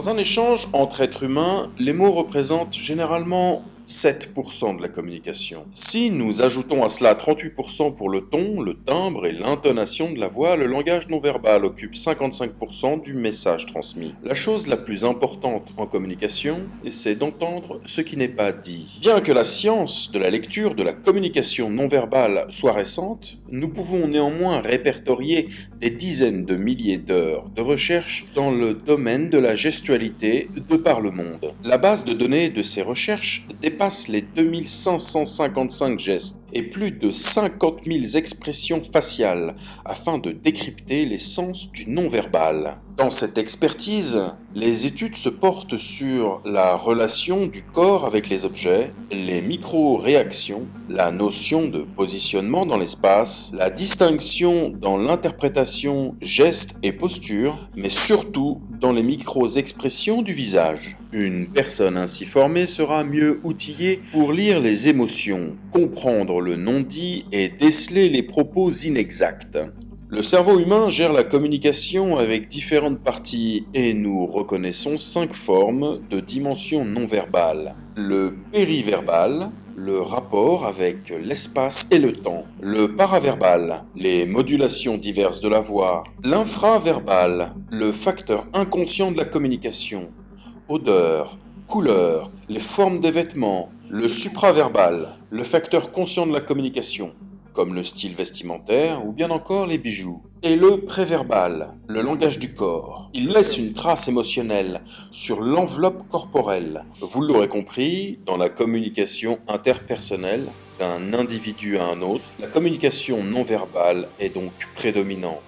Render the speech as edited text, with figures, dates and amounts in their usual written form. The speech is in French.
Dans un échange entre êtres humains, les mots représentent généralement 7% de la communication. Si nous ajoutons à cela 38% pour le ton, le timbre et l'intonation de la voix, le langage non verbal occupe 55% du message transmis. La chose la plus importante en communication, c'est d'entendre ce qui n'est pas dit. Bien que la science de la lecture de la communication non verbale soit récente, nous pouvons néanmoins répertorier des dizaines de milliers d'heures de recherche dans le domaine de la gestualité de par le monde. La base de données de ces recherches dépasse les 2555 gestes et plus de 50 000 expressions faciales afin de décrypter les sens du non-verbal. Dans cette expertise, les études se portent sur la relation du corps avec les objets, les micro-réactions, la notion de positionnement dans l'espace, la distinction dans l'interprétation gestes et postures, mais surtout dans les micro-expressions du visage. Une personne ainsi formée sera mieux outillée pour lire les émotions, comprendre le non-dit et déceler les propos inexacts. Le cerveau humain gère la communication avec différentes parties et nous reconnaissons 5 formes de dimension non verbale. Le périverbal, le rapport avec l'espace et le temps. Le paraverbal, les modulations diverses de la voix. L'infraverbal, le facteur inconscient de la communication. Odeur, couleur, les formes des vêtements. Le supraverbal, le facteur conscient de la communication, comme le style vestimentaire ou bien encore les bijoux. Et le préverbal, le langage du corps. Il laisse une trace émotionnelle sur l'enveloppe corporelle. Vous l'aurez compris, dans la communication interpersonnelle d'un individu à un autre, la communication non verbale est donc prédominante.